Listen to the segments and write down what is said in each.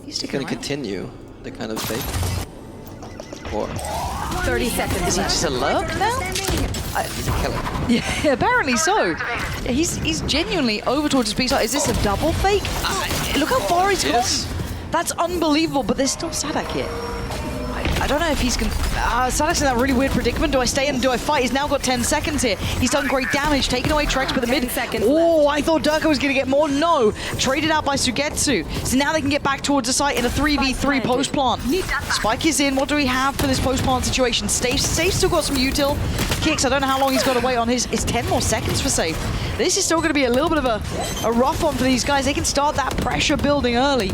He's going to continue the kind of fake. Or 30 seconds. Is he just a lurk now? he's a killer. Yeah, apparently so. He's genuinely over towards his B side. Is this a double fake? Look how far he's gone. That's unbelievable, but there's still Sadak here. I don't know if he's going to... Sadak's in that really weird predicament. Do I stay in? Do I fight? He's now got 10 seconds here. He's done great damage, taking away Trex with the mid. Oh, I thought Durka was going to get more. No. Traded out by Sugetsu. So now they can get back towards the site in a 3v3 post-plant. Spike is in. What do we have for this post-plant situation? Safe still got some util kicks. I don't know how long he's got to wait on his... It's 10 more seconds for Safe. This is still going to be a little bit of a rough one for these guys. They can start that pressure building early.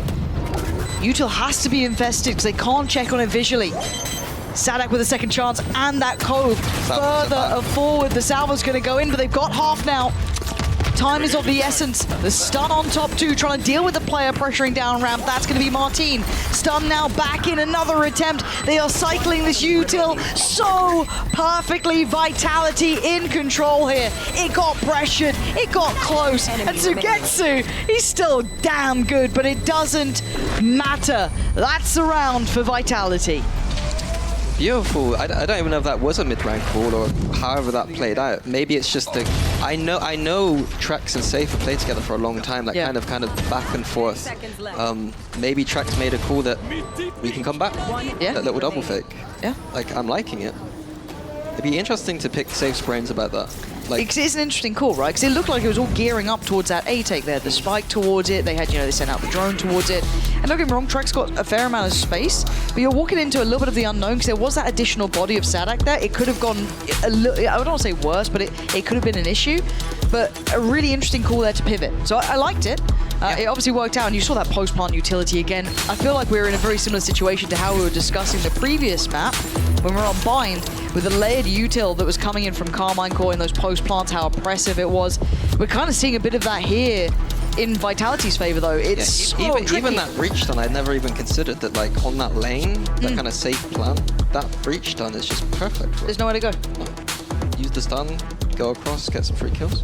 Util has to be invested because they can't check on it visually. Sadak with a second chance and that cove further forward. The salvo's going to go in, but they've got half now. Time is of the essence. The stun on top two, trying to deal with the player pressuring down ramp. That's going to be Martin. Stun now back in another attempt. They are cycling this util so perfectly. Vitality in control here. It got pressured. It got close. And Sugetsu, he's still damn good, but it doesn't matter. That's the round for Vitality. Beautiful. I don't even know if that was a mid-rank call or however that played out. Maybe it's just the... I know Trex and Safe have played together for a long time, that kind of back and forth. Maybe Trex made a call that we can come back. Yeah. That little double fake. Yeah. Like, I'm liking it. It'd be interesting to pick Safe's brains about that. Like, it's an interesting call, right? Because it looked like it was all gearing up towards that A take there. The spike towards it. They had, they sent out the drone towards it. And don't get me wrong, Trex got a fair amount of space, but you're walking into a little bit of the unknown because there was that additional body of Sadak there. It could have gone a little, I don't want to say worse, but it could have been an issue. But a really interesting call there to pivot. So I liked it. It obviously worked out, and you saw that post-plant utility again. I feel like we're in a very similar situation to how we were discussing the previous map when we were on Bind with the layered util that was coming in from Carmine Core in those post-plants, how oppressive it was. We're kind of seeing a bit of that here in Vitality's favor, though. It's so even that breach stun, I'd never even considered that, like, on that lane, that kind of safe plan, that breach stun is just perfect for There's nowhere to go. Use the stun, go across, get some free kills.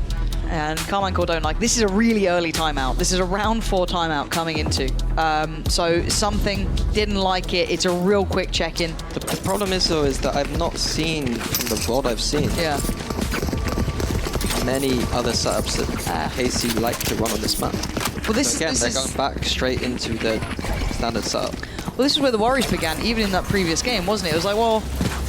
And Carmine Core don't like. This is a really early timeout. This is a round 4 timeout coming into. So something didn't like it. It's a real quick check-in. The problem is, though, is that I've not seen, from the VOD I've seen, many other setups that KC like to run on this map. Well, this, so again, they're going back straight into the standard setup. Well, this is where the worries began, even in that previous game, wasn't it? It was like, well,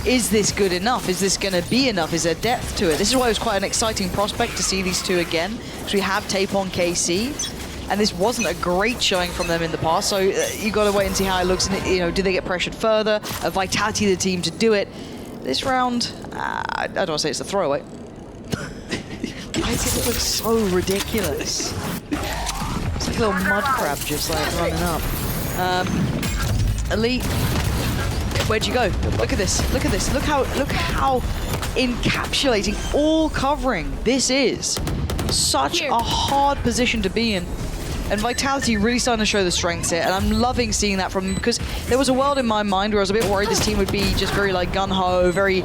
is this good enough? Is this going to be enough? Is there depth to it? This is why it was quite an exciting prospect to see these two again, because we have tape on KC, and this wasn't a great showing from them in the past, so you got to wait and see how it looks, and do they get pressured further? A Vitality of the team to do it. This round, I don't want to say it's a throwaway. It looks so ridiculous. It's like a little mud crab just like running up. Elite, where'd you go? Look at this. Look at this. Look how encapsulating, all covering this is. Such a hard position to be in. And Vitality really starting to show the strengths here, and I'm loving seeing that from them, because there was a world in my mind where I was a bit worried this team would be just very like gun-ho, very,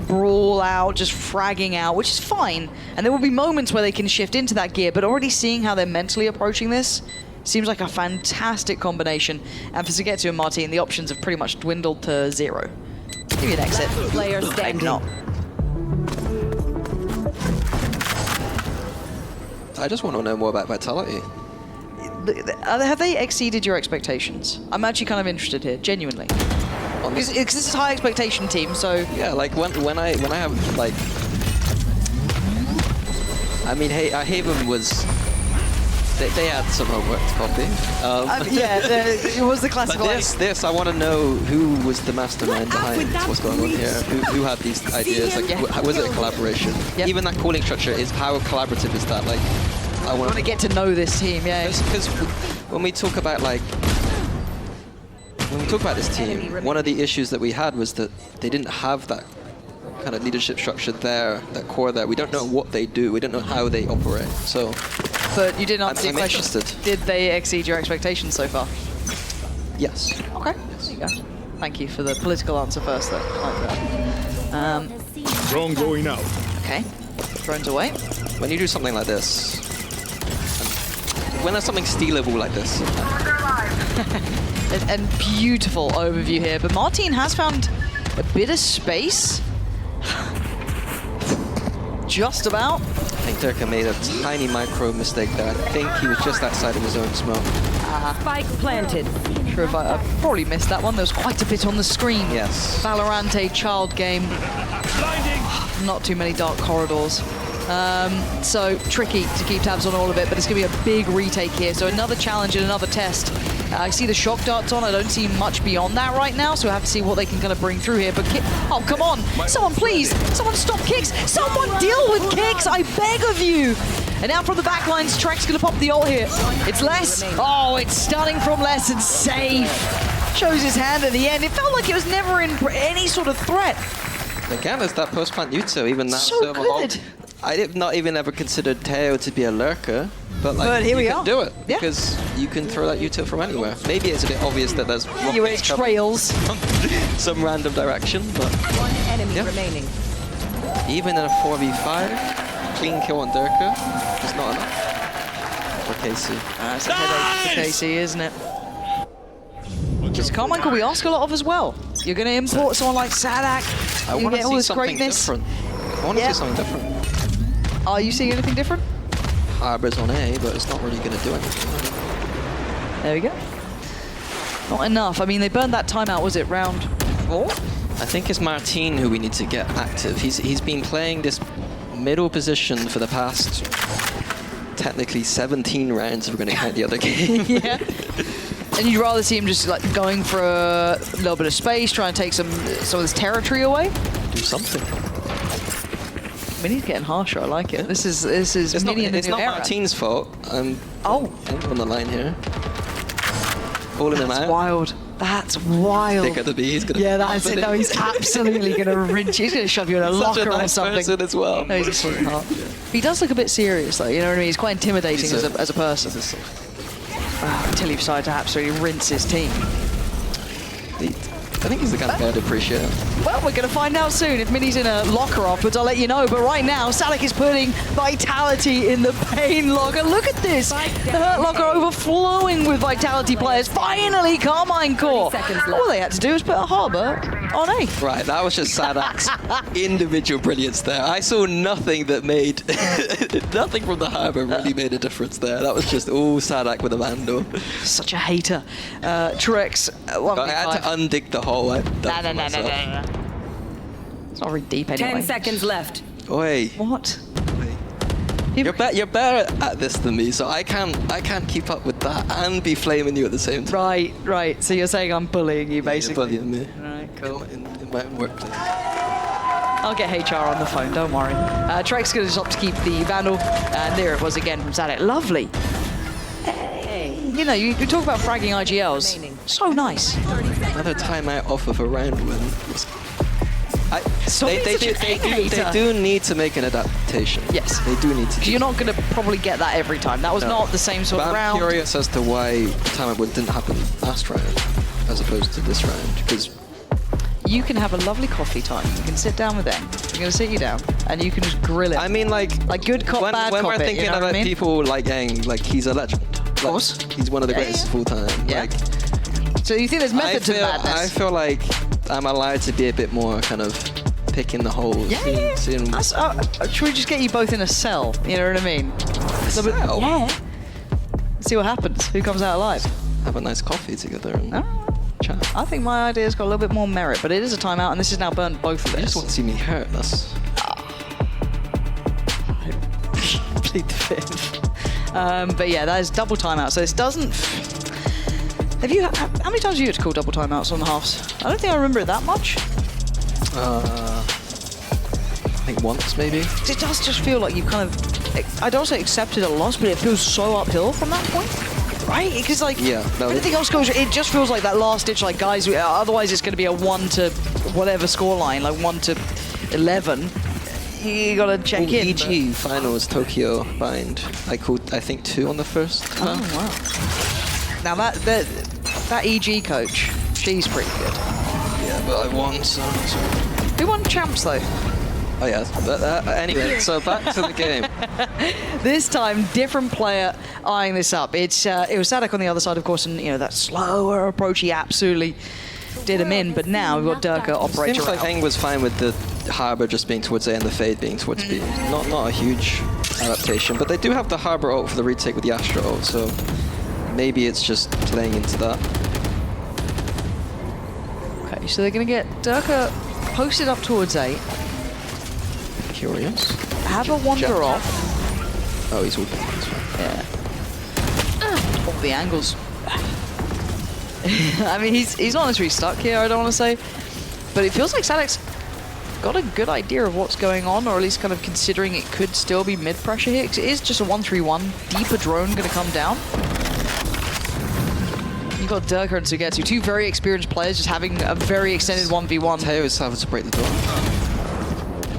brawl out, just fragging out, which is fine. And there will be moments where they can shift into that gear, but already seeing how they're mentally approaching this seems like a fantastic combination. And for Sugetsu and Martin, the options have pretty much dwindled to 0. Give me an exit. Player standing. Maybe not. I just want to know more about Vitality. Have they exceeded your expectations? I'm actually kind of interested here, genuinely. Because this is a high expectation team, so... Yeah, like when I have, like... I mean, Haven was... They had some homework to copy. It was the classic line. This, I want to know who was the mastermind behind what's going on here. Who had these ideas? Like, was it a collaboration? Yep. Even that calling structure is, how collaborative is that? Like, I want to get to know this team, yeah. Because when we talk about this team, one of the issues that we had was that they didn't have that kind of leadership structure there, that core there. We don't know what they do. We don't know how they operate. So, but you did not see a question. Interested. Did they exceed your expectations so far? Yes. Okay. There you go. Thank you for the political answer first, though. I like that. Drone going out. Okay. Drones away. When you do something like this, when there's something stealable like this, And beautiful overview here. But Martin has found a bit of space. Just about. I think Durka made a tiny micro mistake there. I think he was just outside of his own smoke. Spike planted. Sure, if I probably missed that one. There was quite a bit on the screen. Yes. Valorante child game. Not too many dark corridors. So tricky to keep tabs on all of it, but it's going to be a big retake here. So another challenge and another test. I see the shock darts on. I don't see much beyond that right now, so we'll have to see what they can kind of bring through here. But oh, come on. Someone, please. Someone stop kicks. Someone deal with kicks. I beg of you. And now from the back lines, Trek's going to pop the ult here. It's Les. Oh, it's stunning from Les and safe. Shows his hand at the end. It felt like it was never in any sort of threat. Again, it's that post-plant Yuto, even that So server hog. good. I did not even ever considered Teo to be a lurker, but like, But here we you are. can do it, Yeah. because you can throw that Yuto from anywhere. Maybe it's a bit obvious that there's You rockets coming trails. from some random direction, but One enemy Yeah. remaining. even in a 4v5, clean kill on Durka is not enough for KC. That's a headache for KC, isn't it? It's Carmichael we ask a lot of as well. You're going to import someone like Sadak. I You want to get all see this something greatness. different. I want to Yeah. see something different. Are you seeing anything different? Harbor's on A, but it's not really going to do anything. There we go. Not enough. I mean, they burned that timeout, was it round 4? I think it's Martin who we need to get active. He's been playing this middle position for the past technically 17 rounds if we're going to count the other game. Yeah. And you'd rather see him just like going for a little bit of space, trying to take some of this territory away? Do something. Mini's getting harsher. I like it. This is It's not, Mini in the it's new not era. Martin's fault. I'm Oh, on the line here. Calling him that's out. wild. That's wild. Think of the B. He's gonna. Yeah, that's it. No, he's absolutely going to rinse you. He's going to shove you in a Such locker a nice or something. person as well. No, he's a sweetheart. He does look a bit serious, though. You know what I mean? He's quite intimidating He's as a person. Until he decides to absolutely rinse his team. I think he's the kind of player to appreciate it. Well, we're going to find out soon. If Mini's in a locker afterwards, I'll let you know. But right now, Sadak is putting Vitality in the pain locker. Look at this. The hurt locker overflowing with Vitality players. Finally, Carmine Core. 30 seconds left. All they had to do was put a Harbor on A. Right, that was just Sadak's individual brilliance there. I saw nothing that made nothing from the Harbor really made a difference there. That was just all Sadak with a Vandal. Such a hater. Trex, I had to undig the hole. No. It's not very deep anyway. 10 seconds left. Oi. What? You're better at this than me, so I can't keep up with that and be flaming you at the same time. Right. So you're saying I'm bullying you, basically. You're bullying me. Right, cool. In my own workplace. I'll get HR on the phone, don't worry. Trek's going to stop to keep the Vandal, and there it was again from Sadak. Lovely. You know, you talk about fragging IGLs. So nice. Another timeout off of a round win. Stop being such an egg hater. They do need to make an adaptation. Yes. They do need to. You're not going to probably get that every time. That was not the same sort But of I'm round. curious as to why timeout win didn't happen last round as opposed to this round, because You can have a lovely coffee time. You can sit down with them. They're going to sit you down, and you can just grill it. I mean, like good cop, bad when cop we're it, thinking you know what about I mean? people like Yang, like he's a legend. Of course. He's one of the Yeah, greatest yeah. of all time. Yeah. Like, So you think there's method to I madness? feel like I'm allowed to be a bit more kind of picking the holes. Yeah. Seeing Should we just get you both in a cell? You know what I mean? cell? Yeah. See what happens. Who comes out alive? have a nice coffee together and Oh. chat. I think my idea's got a little bit more merit, but it is a timeout, and this has now burned both of You this. just want to see me hurt. That's Plead the fifth. But yeah, that is double timeout. So this doesn't. Have you? How many times have you had to call double timeouts on the halves? I don't think I remember it that much. I think once maybe. It does just feel like you've kind of. I don't say accepted a loss, but it feels so uphill from that point. Right? Because like, Yeah, no, anything else goes, it just feels like that last ditch, like guys, otherwise it's going to be a 1 to whatever scoreline, like 1 to 11. You got to check in. EG finals Tokyo bind. I think 2 on the first. Oh, wow. Now that EG coach, she's pretty good. Yeah, but I won, so. Who won champs though? Oh yeah. But, anyway, so back to the game. This time, different player eyeing this up. It was Sadak on the other side, of course, and you know that slower approach, he absolutely did him in. But now we've got Durka operator Seems like out. Heng was fine with the Harbor just being towards A and the Fade being towards B. Not a huge adaptation, but they do have the Harbor ult for the retake with the Astra ult, so maybe it's just playing into that. Okay, so they're going to get Durka posted up towards A. Curious. Have a wander Jump. off. Oh, he's walking. That's fine. Yeah. All the angles. I mean, he's not necessarily stuck here, I don't want to say. But it feels like Sadak's got a good idea of what's going on, or at least kind of considering it could still be mid-pressure here. 'Cause it is just a 1-3-1. Deeper drone going to come down. You've got Durka and Sugetsu, two very experienced players just having a very extended 1v1. Teo is having to break the door.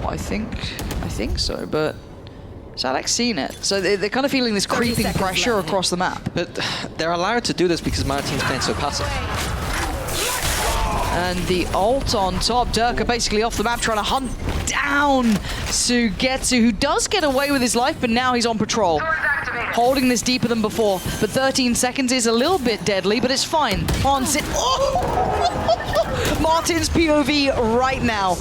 I think so, but Sadak's seen it. So they're kind of feeling this creeping pressure across the map. But they're allowed to do this because Martin's playing so passive. And the ult on top, Durka basically off the map trying to hunt down Sugetsu, who does get away with his life, but now he's on patrol. Holding this deeper than before, but 13 seconds is a little bit deadly, but it's fine. Martin's POV right now,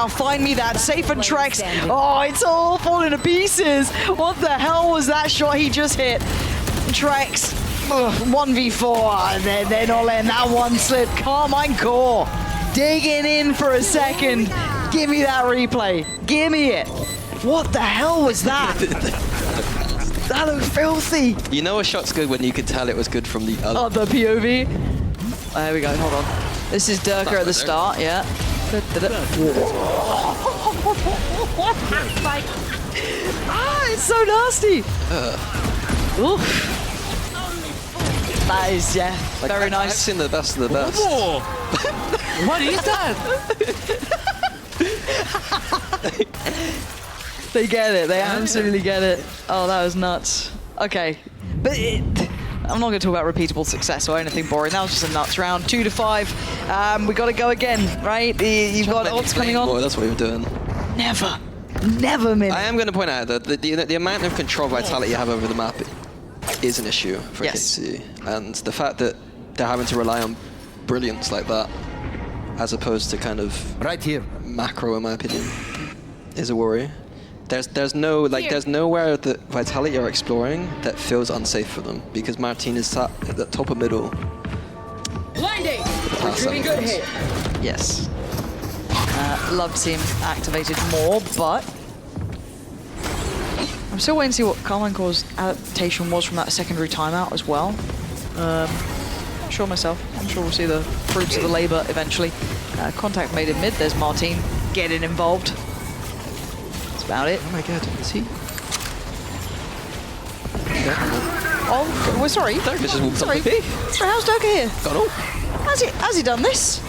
find me that, safe and Trex. Oh, it's all falling to pieces. What the hell was that shot he just hit? Trex, 1v4, they're not letting that one slip. Carmine Core, digging in for a second. Give me that replay, give me it. What the hell was that? That looked filthy. You know a shot's good when you can tell it was good from the other. Oh, the POV. There we go, hold on. This is Durka at the start, yeah. Ah, it's so nasty. Oof. That is, yeah, Like, very I've nice. seen the best of the best. Whoa! What is that? They get it, they absolutely get it. Oh, that was nuts. Okay, but I'm not going to talk about repeatable success or anything boring. That was just a nuts round. 2-5. We got to go again, right? You've got odds coming on. Boy, that's what we're doing. Never min. I am going to point out that the amount of control vitality you have over the map is an issue for Yes. KC. And the fact that they're having to rely on brilliance like that, as opposed to kind of Right here. macro, in my opinion, is a worry. There's nowhere that Vitality are exploring that feels unsafe for them, because Martin is sat at the top of middle. Blinding. Past Retrieving good hit. Yes. Love to see him activated more, but I'm still waiting to see what Carmine Core's adaptation was from that secondary timeout as well. Not sure myself. I'm sure we'll see the fruits of the labour eventually. Contact made in mid. There's Martin getting involved. That's about it. Oh my god, is he? Oh, we're sorry. Durka just walked Sorry. up the B. Sorry, how's Durka here? Got all. Has he done this?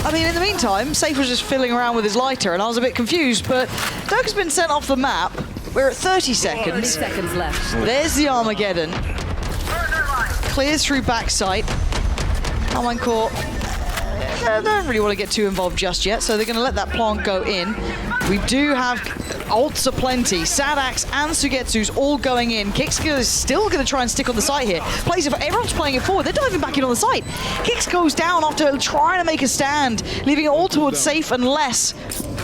I mean, in the meantime, Safe was just fiddling around with his lighter, and I was a bit confused, but Durka's been sent off the map. We're at 30 30 seconds. seconds left. There's the Armageddon. Clears through backside. Carmine Core don't really want to get too involved just yet, so they're going to let that plant go in. We do have ults aplenty. Sadax and Sugetsu's all going in. Kixka is still going to try and stick on the site here. Plays it, everyone's playing it forward. They're diving back in on the site. Kix goes down after trying to make a stand, leaving it all towards Safe and Less.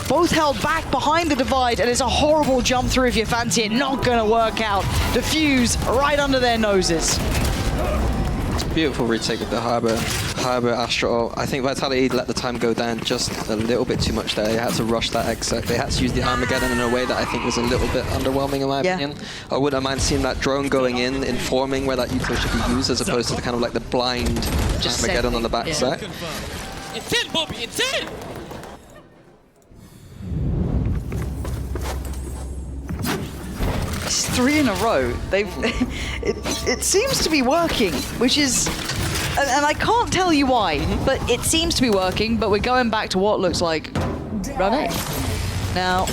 Both held back behind the divide, and it's a horrible jump through if you fancy it. Not going to work out. Diffuse right under their noses. Beautiful retake with the Harbor Astro. I think Vitality let the time go down just a little bit too much there. They had to rush that exit. They had to use the Armageddon in a way that I think was a little bit underwhelming in my opinion. I wouldn't mind seeing that drone going in, informing where that util should be used, as opposed to the kind of like the blind Just Armageddon on the back side. It's in, Bobby, it's in! It's 3 in a row. It seems to be working, which is, and I can't tell you why, but it seems to be working. But we're going back to what looks like run A. Now,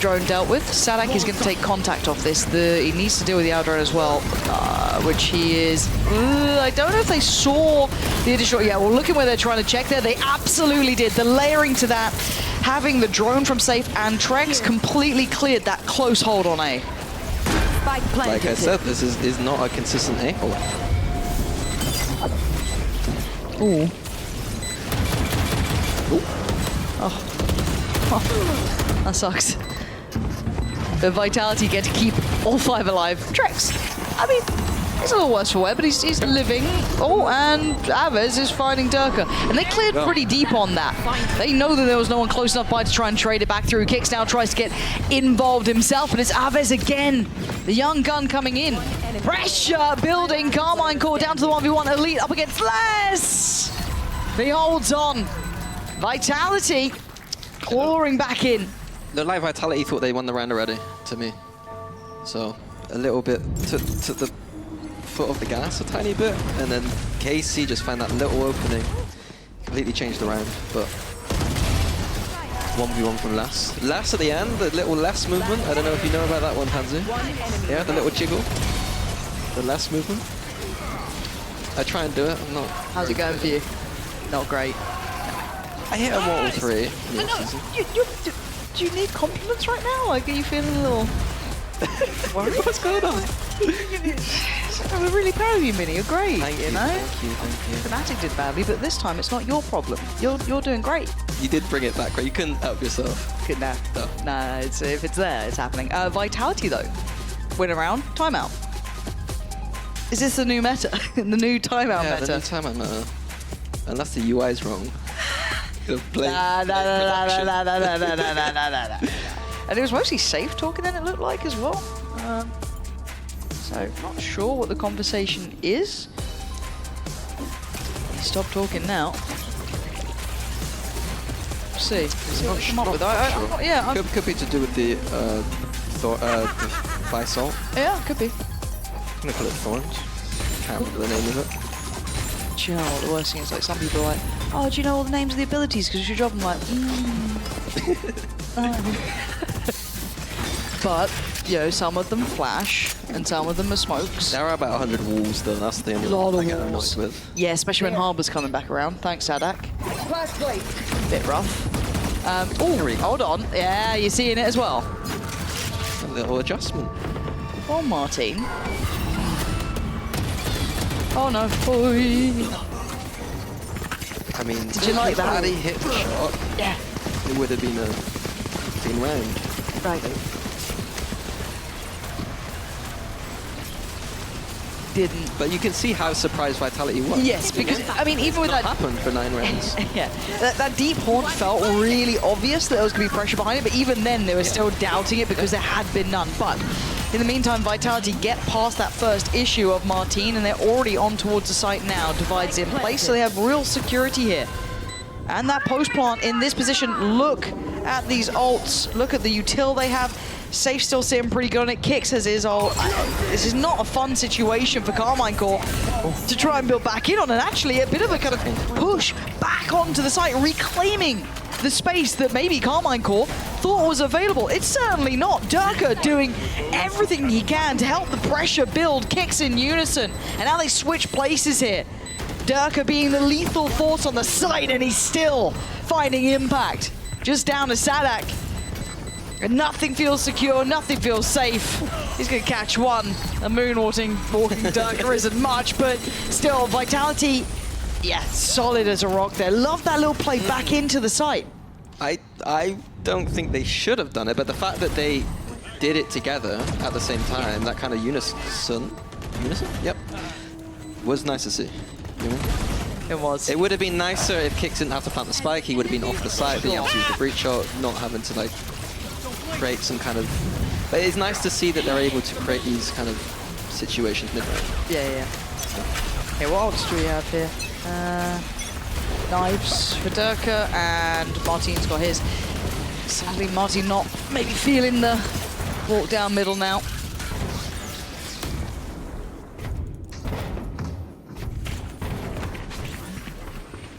drone dealt with. Sadak is going to take contact off this. He needs to deal with the outer drone as well, which he is... I don't know if they saw the additional... Yeah, well, looking where they're trying to check there, they absolutely did. The layering to that, having the drone from Safe and Trex completely cleared that close hold on A. Like I said, this is not a consistent A hold. Ooh. Oh, that sucks. The Vitality get to keep all 5 alive. Trex, I mean, it's a little worse for wear, but he's living. Oh, and Aves is finding Durka. And they cleared pretty deep on that. They know that there was no one close enough by to try and trade it back through. Kicks now tries to get involved himself, and it's Aves again. The young gun coming in. Pressure building. Carmine Core down to the 1v1. Elite up against Les. He holds on. Vitality clawing back in. The live Vitality thought they won the round already, to me. So, a little bit to the foot of the gas, a tiny bit. And then KC just found that little opening. Completely changed the round, but 1v1 from Lass. Lass at the end, the little Lass movement. I don't know if you know about that one, Pansy. Yeah, the little jiggle. The Lass movement. I try and do it, I'm not... How's it going for you? Not great. I hit a Mortal 3. Do you need compliments right now? Like, are you feeling a little worried? What's going on? I'm really proud of you, Minnie. You're great. Thank you, know? thank you. Fnatic did badly, but this time it's not your problem. You're doing great. You did bring it back, right? You couldn't help yourself. Good now. No, if it's there, it's happening. Vitality though, win around, timeout. Is this the new meta? The new timeout meta? Yeah, the new timeout meta. Unless the UI is wrong. Nah. And it was mostly Safe talking then, it looked like, as well. So, not sure what the conversation is. Stop talking now. See what they come up with. Could be to do with the Visalt. Yeah, could be. I'm gonna call it Thorns. Can't remember the name of it. Do you know what the worst thing is? Like, some people are like, oh, do you know all the names of the abilities? Because you drop them like, But, you know, some of them flash, and some of them are smokes. There are about 100 walls though, that's the only Lot one I of get annoyed walls. with. Yeah, especially when Harbor's coming back around. Thanks, Sadak. Bit rough. Oh, hold on. Yeah, you're seeing it as well. A little adjustment. Oh, Martin. Oh no. Oy. I mean, did you like that? Had he hit the shot, Yeah. it would have been a clean round. Right. Didn't. But you can see how surprised Vitality was. Yes, because, I mean, even with that... happened for 9 rounds. Yeah, that deep haunt felt really obvious that there was going to be pressure behind it, but even then they were still doubting it because there had been none. But in the meantime, Vitality get past that first issue of Martine, and they're already on towards the site now. Divides in place, so they have real security here. And that post plant in this position, look at these ults, look at the util they have. Safe still sitting pretty good on it. Kicks has his ult. This is not a fun situation for Carmine Core to try and build back in on, and actually a bit of a kind of push back onto the site, reclaiming the space that maybe Carmine Core thought was available. It's certainly not. Durka doing everything he can to help the pressure build. Kicks in unison, and now they switch places here. Durka being the lethal force on the site, and he's still finding impact. Just down to Sadak. And nothing feels secure, nothing feels safe. He's gonna catch one. A moonwalking Durka isn't much, but still, Vitality, yeah, solid as a rock there. Love that little play back into the site. I don't think they should have done it, but the fact that they did it together at the same time, that kind of unison? Yep. Was nice to see. You know? It was. It would have been nicer if Kicks didn't have to plant the spike. He would have been off the side, being able to use the breach shot, not having to like create some kind of... But it's nice to see that they're able to create these kind of situations mid-range. Yeah. Okay, what else do we have here? Knives for Durka, and Martin's got his. Sadly, Martin not maybe feeling the walk down middle now.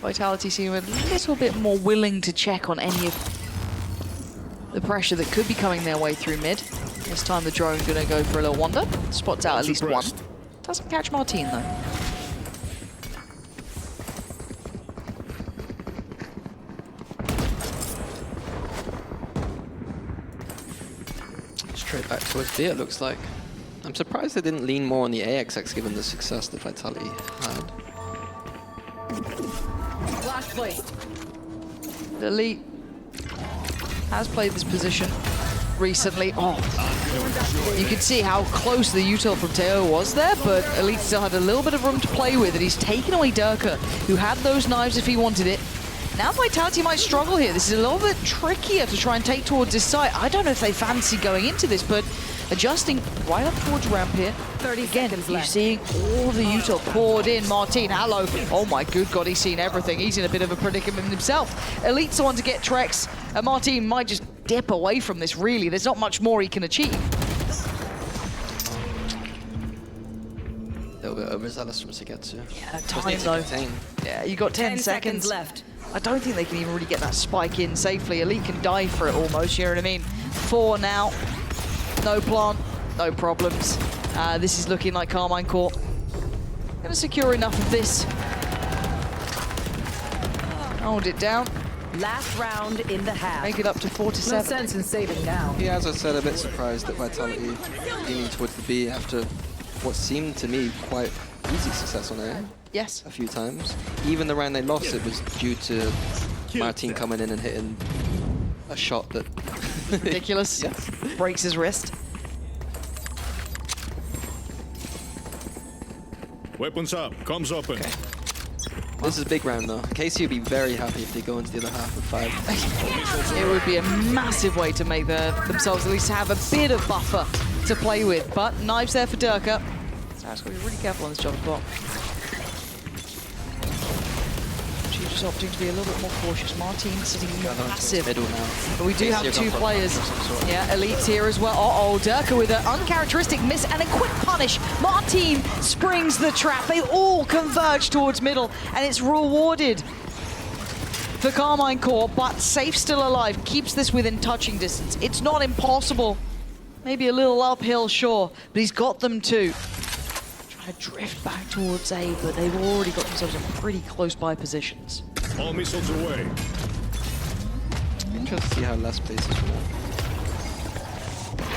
Vitality seem a little bit more willing to check on any of the pressure that could be coming their way through mid. This time the drone going to go for a little wander. Spots out at least one. Doesn't catch Martin though. Straight back towards B, it looks like. I'm surprised they didn't lean more on the AXX given the success that Vitality had. Flash placed. The Elite has played this position recently. Oh, you can see how close the util from Teo was there, but Elite still had a little bit of room to play with, and he's taken away Durka, who had those knives if he wanted it. Now Vitality might struggle here. This is a little bit trickier to try and take towards this site. I don't know if they fancy going into this, but adjusting right up towards ramp here. 30 Again, seconds you're left. seeing all the util poured in. Martin, hello. Oh my good God, he's seen everything. He's in a bit of a predicament himself. Elite's the one to get Trex, and Martin might just dip away from this, really. There's not much more he can achieve. A little bit overzealous from Sugetsu. Yeah, time though. Yeah, you got 10 seconds left. I don't think they can even really get that spike in safely. Elite can die for it almost, you know what I mean? 4 now. No plant, no problems. This is looking like Carmine Court gonna secure enough of this. Hold it down. Last round in the half. Make it up to 4 to No 7. sense in saving now. Yeah, as I said, a bit surprised that Vitality leaning towards the B after what seemed to me quite easy success on A Yes. a few times. Even the round they lost, it was due to Martin coming in and hitting a shot that... Ridiculous. Yes. Breaks his wrist. Weapons up, comms open. Okay. This is a big round though. Casey would be very happy if they go into the other half with 5. It would be a massive way to make themselves at least have a bit of buffer to play with. But knives there for Durka. So he's got to be really careful on this job as well. She's just opting to be a little bit more cautious. Martin sitting massive. Middle now. But we do have Casey 2 have gone for players. some sort. Yeah, Elite's here as well. Uh-oh, Durka with an uncharacteristic miss and a quick punish. Martin springs the trap. They all converge towards middle, and it's rewarded for Carmine Core, but Safe still alive. Keeps this within touching distance. It's not impossible. Maybe a little uphill, sure, but he's got them too. Trying to drift back towards A, but they've already got themselves in pretty close by positions. All missiles away. Interesting to see how less places from that.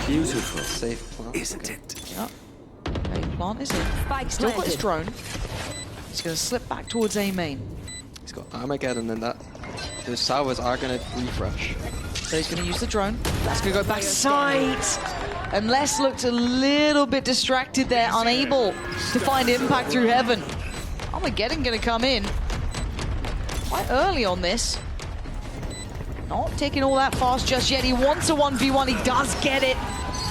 Beautiful, Safe plant. isn't it? Yeah. A plant is in. Spike Still got his planted. drone. He's going to slip back towards A main. He's got Armageddon and that. Those salvos are going to refresh. So he's going to use the drone. That's going to go back sight. And Les looked a little bit distracted there, unable to find impact through heaven. Armageddon going to come in quite early on this. Not taking all that fast just yet. He wants a 1v1. He does get it.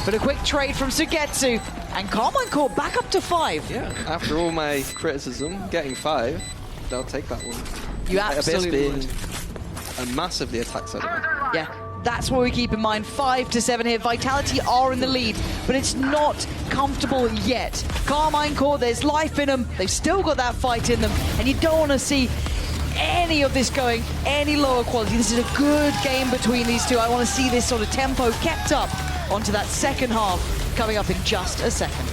But a quick trade from Sugetsu. And Carmine Court back up to 5. Yeah, after all my criticism, getting 5, they'll take that one. You Abyss absolutely being would. a massively attack setup. Yeah, that's what we keep in mind. 5 to 7 here. Vitality are in the lead, but it's not comfortable yet. Carmine Court, there's life in them. They've still got that fight in them, and you don't want to see any of this going any lower quality. This is a good game between these two. I want to see this sort of tempo kept up onto that second half coming up in just a second.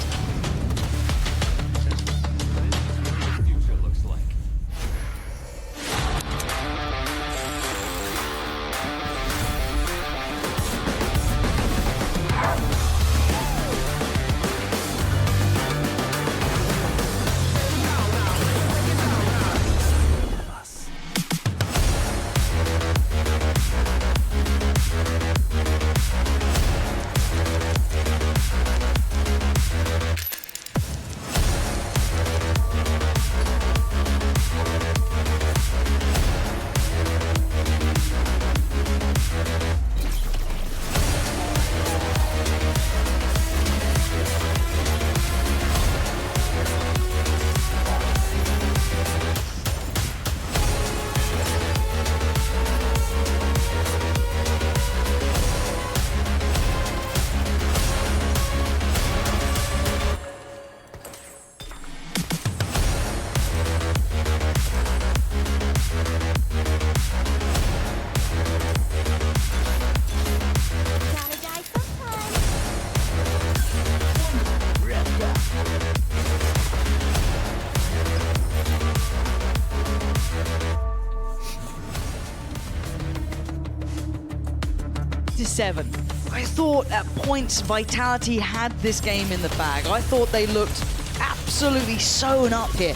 5-7. I thought at points Vitality had this game in the bag. I thought they looked absolutely sewn up here.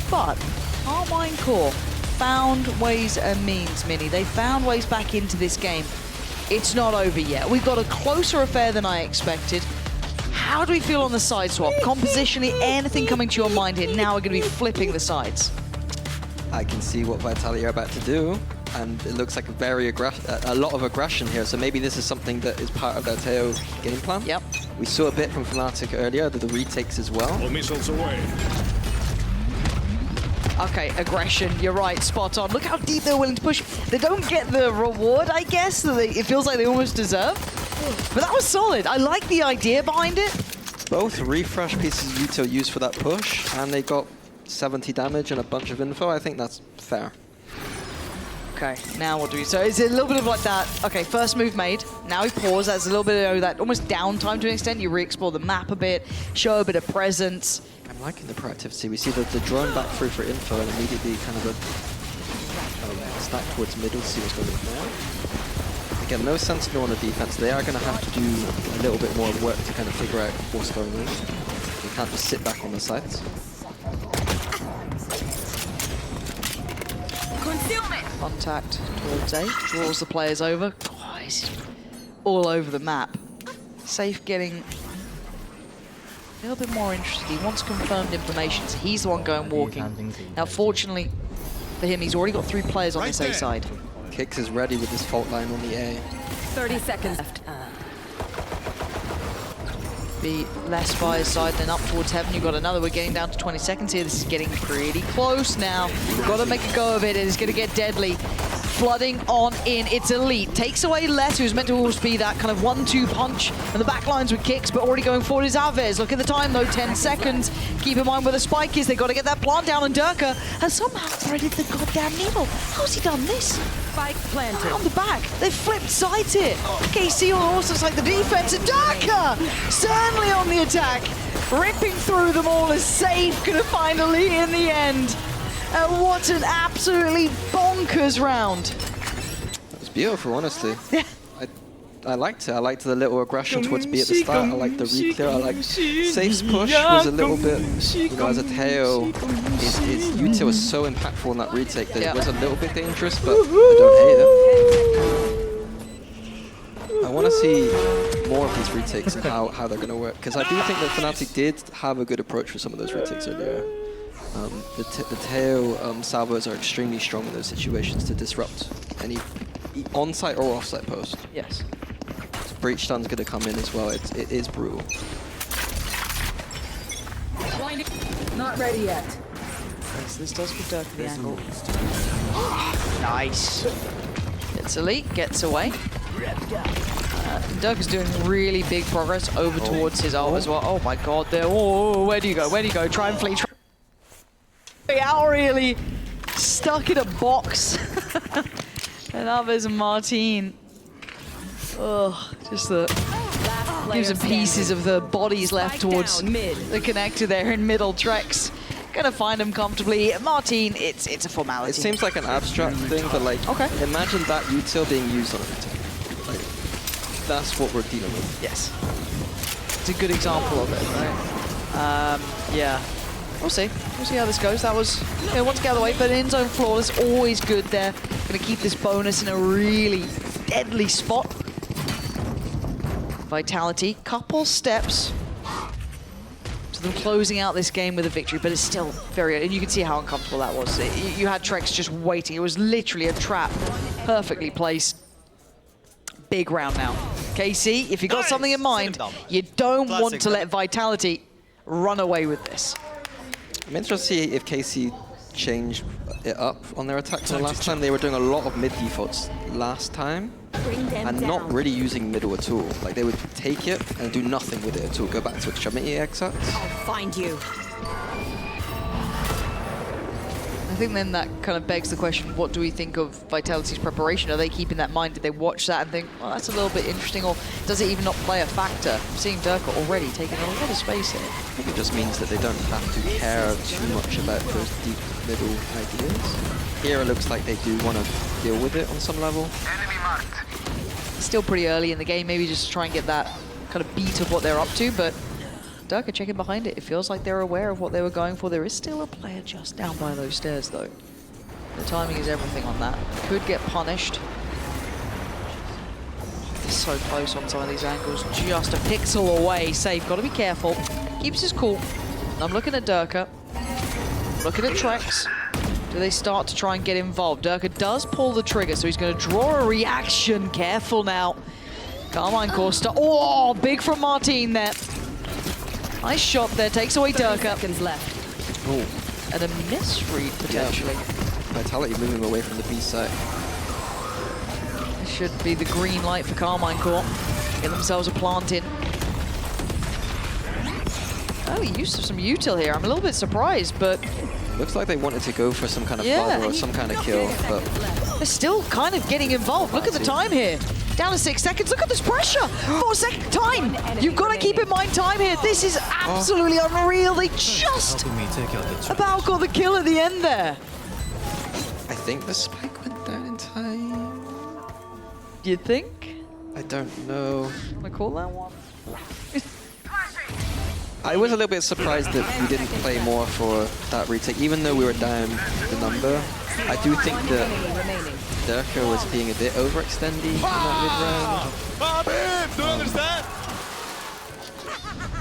But Carmine Core found ways and means, Minnie. They found ways back into this game. It's not over yet. We've got a closer affair than I expected. How do we feel on the side swap? Compositionally, anything coming to your mind here? Now we're going to be flipping the sides. I can see what Vitality are about to do, and it looks like a lot of aggression here. So maybe this is something that is part of their Teo game plan. Yep. We saw a bit from Fnatic earlier, the retakes as well. All missiles away. Okay, aggression, you're right, spot on. Look how deep they're willing to push. They don't get the reward, I guess, that it feels like they almost deserve. But that was solid. I like the idea behind it. Both refresh pieces Yuto used for that push, and they got 70 damage and a bunch of info. I think that's fair. Okay, now what do we... So it's a little bit of like that, okay, first move made, now we pause. That's a little bit of that almost downtime to an extent. You re-explore the map a bit, show a bit of presence. I'm liking the proactivity. We see the drone back through for info and immediately kind of a stack towards middle to see what's going on there. Again, no sentinel on the defense. They are going to have to do a little bit more work to kind of figure out what's going on. They can't just sit back on the sides. Contact towards A, draws the players over. Oh, he's all over the map. Safe getting a little bit more interested. He wants confirmed information, so he's the one going walking. Now, fortunately for him, he's already got 3 players on this A side. Kicks is ready with his fault line on the A. 30 seconds left. Be less by his side than up towards heaven. You've got another. We're getting down to 20 seconds here. This is getting pretty close now. We've got to make a go of it. It is going to get deadly. Flooding on in. It's Elite. Takes away Les, who's meant to always be that kind of 1-2 punch. And the back lines with kicks, but already going forward is Aves. Look at the time, though. 10 seconds. Keep in mind where the spike is. They've got to get that plant down. And Durka has somehow threaded the goddamn needle. How's he done this? Spike planted. On the back. They've flipped sides here. KC also looks like the defense. And Durka certainly on the attack. Ripping through them all is safe. Gonna find Elite in the end. And what an absolutely bonkers round. It was beautiful, honestly. I liked it. I liked the little aggression towards B at the start. I liked the re-clear. I liked Safe's push was a little bit, you know, as a Teo, Yuto was so impactful in that retake that it was a little bit dangerous, but I don't hate it. I want to see more of these retakes and how they're going to work, because I do think that Fnatic did have a good approach for some of those retakes earlier. The Teo salvos are extremely strong in those situations to disrupt any on-site or off-site post. Yes. So Breach Stun's going to come in as well. It is brutal. Not ready yet. So this does give Durka the angle. Nice. Gets Elite, gets away. Durka's doing really big progress over towards his ult as well. Oh my god, there. Oh, where do you go? Where do you go? Try and flee. Out really stuck in a box. And Aves and Martin. Ugh, just the gives him pieces of the bodies left towards the connector there in middle. Trex gonna find him comfortably. Martin, it's a formality. It seems like an abstract thing, but like, imagine that util being used on a retake. Like, that's what we're dealing with. Yes. It's a good example of it, right? Yeah. We'll see. We'll see how this goes. That was, you know, once get out of the way, but in-zone flawless, always good there. Gonna keep this bonus in a really deadly spot. Vitality, couple steps to them closing out this game with a victory, but it's still very, and you can see how uncomfortable that was. You had Trex just waiting. It was literally a trap, perfectly placed. Big round now. KC, if you got something in mind, you don't want to let Vitality run away with this. I'm interested to see if KC changed it up on their attack. So last time they were doing a lot of mid defaults last time and not really using middle at all. Like they would take it and do nothing with it at all. Go back to extremity exits. I'll find you. I think then that kind of begs the question, what do we think of Vitality's preparation? Are they keeping that in mind? Did they watch that and think, well, that's a little bit interesting, or does it even not play a factor? I'm seeing Durka already taking a lot of space here. I think it just means that they don't have to care too much about those deep middle ideas. Here it looks like they do want to deal with it on some level. Still pretty early in the game, maybe just try and get that kind of beat of what they're up to, but Durka checking behind it. It feels like they're aware of what they were going for. There is still a player just down by those stairs, though. The timing is everything on that. Could get punished. They're so close on some of these angles. Just a pixel away. Safe. Got to be careful. Keeps his cool. I'm looking at Durka. Looking at Trex. Do they start to try and get involved? Durka does pull the trigger, so he's going to draw a reaction. Careful now. Carmine Costa. Oh, big from Martin there. Nice shot there. Takes away Durka. Seconds left. Oh, And a misread, potentially. Vitality moving away from the B site. This should be the green light for Carmine Corp. Get themselves a plant in. Oh, he used some util here. I'm a little bit surprised, but Looks like they wanted to go for some kind of Yeah. bubble or some kind of kill, but they're still kind of getting involved. Look at the time here. Down to 6 seconds. Look at this pressure. 4 second time. You've got to keep in mind time here. This is absolutely unreal. They just about got the kill at the end there. I think the spike went down in time. You think? I don't know. Want to call that one? I was a little bit surprised that we didn't play more for that retake, even though we were down the number. I do think that Durka was being a bit overextended in that mid-round. Don't understand.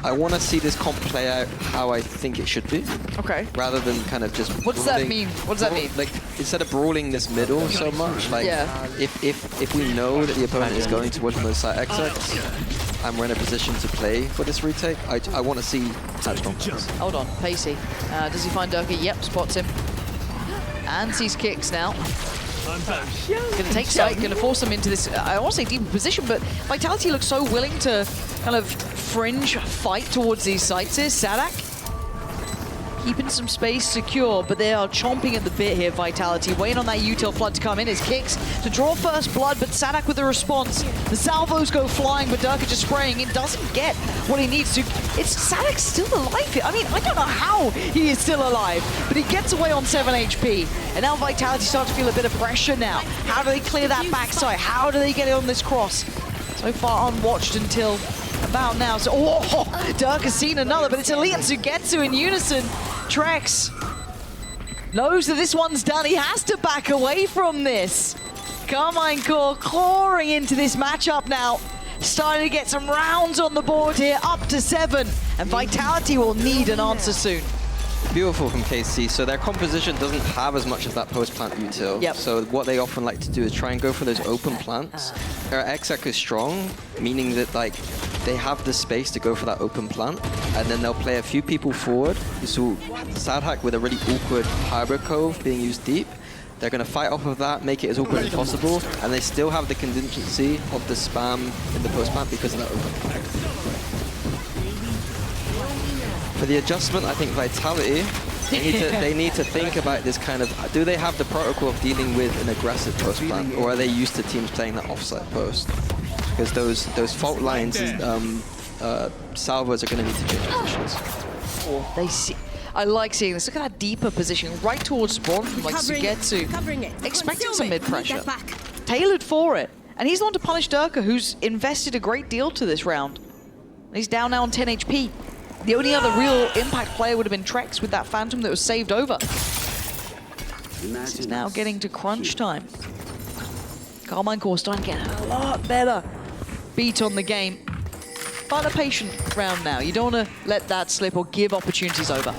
I want to see this comp play out how I think it should be, Okay. rather than kind of just. What does that brawling- mean? What does that mean? Like instead of brawling this middle so much, like Yeah. if we know that the opponent is going towards one of those side exits, and we're in a position to play for this retake, I want to see how strong it is. Hold on, Pacey. Does he find Durka? Yep, spots him. And sees kicks now. Gonna take sight, gonna force them into this, I want to say deeper position, but Vitality looks so willing to kind of fringe fight towards these sites here. Sadak keeping some space secure, but they are chomping at the bit here, Vitality. Waiting on that util flood to come in. His kicks to draw first blood, but Sadak with the response. The salvos go flying, but Durka just spraying. It doesn't get what he needs to. It's Sadak's still alive here. I mean, I don't know how he is still alive, but he gets away on 7 HP. And now Vitality start to feel a bit of pressure now. How do they clear that backside? How do they get it on this cross? So far unwatched until about now. So, oh, Durka's seen another, but it's Elite and Sugetsu in unison. Trex knows that this one's done. He has to back away from this. Carmine Core clawing into this matchup now. Starting to get some rounds on the board here, up to 7. And Vitality will need an answer soon. Beautiful from KC. So their composition doesn't have as much of that post-plant util. Yep. So what they often like to do is try and go for those open plants. Their exec is strong, meaning that like they have the space to go for that open plant, and then they'll play a few people forward. So Sadhack with a really awkward harbor cove being used deep. They're going to fight off of that, make it as awkward as possible, and they still have the contingency of the spam in the post-plant because of that open plant. For the adjustment, I think Vitality, they need to think about this kind of, do they have the protocol of dealing with an aggressive post plant, or are they used to teams playing that offside post? Because those fault lines, salvos are going to need to change positions. They see. I like seeing this. Look at that deeper position, right towards spawn from like Sugetsu. Expecting some mid-pressure. Tailored for it. And he's the one to punish Durka, who's invested a great deal to this round. He's down now on 10 HP. The only other real impact player would have been Trex with that Phantom that was saved over. This is now getting to crunch time. Carmine Core starting to get a lot better beat on the game. But a patient round now. You don't want to let that slip or give opportunities over.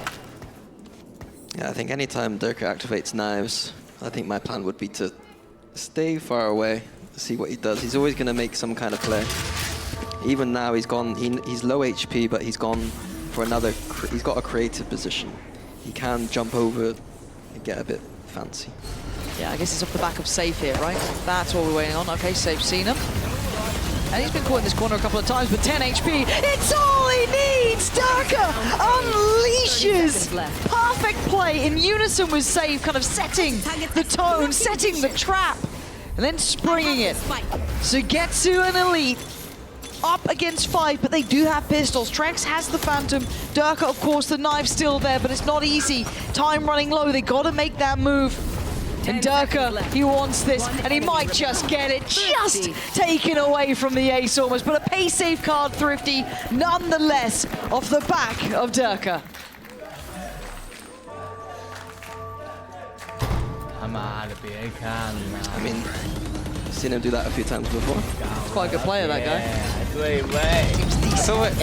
Yeah, I think anytime Durka activates knives, I think my plan would be to stay far away, see what he does. He's always going to make some kind of play. Even now, he's gone. He's low HP, but he's gone for another. He's got a creative position. He can jump over and get a bit fancy. Yeah, I guess it's off the back of Safe here, right? That's what we're waiting on. Okay, Safe's seen him. And he's been caught in this corner a couple of times, but 10 HP, it's all he needs! Durka unleashes! Perfect play in unison with Safe, kind of setting the tone, setting the trap, and then springing it. Sugetsu and Elite up against 5, but they do have pistols. Trex has the Phantom. Durka, of course, the knife's still there, but it's not easy. Time running low, they gotta make that move. And 10 seconds Durka, left. he wants this, One and he enemy might just get it, just 50. taken away from the ace almost, but a pace save card Thrifty, nonetheless, off the back of Durka. I mean, I've seen him do that a few times before. He's quite a good player, that guy. I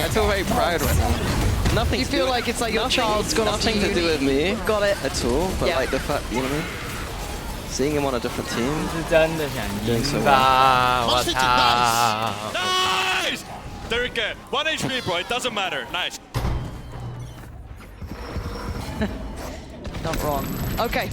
feel very proud right now. Nothing. You to feel do- like it's like your nothing- child's gone off to nothing to do uni. with me. Got it. At all, but Yeah. like the fact, you know what I mean? Seeing him on a different team. 是真的想 Doing 赢 so 吧，我 Nice! 操！ Nice! Very good. 1 HP, bro. It doesn't matter. Nice. Not wrong. Okay,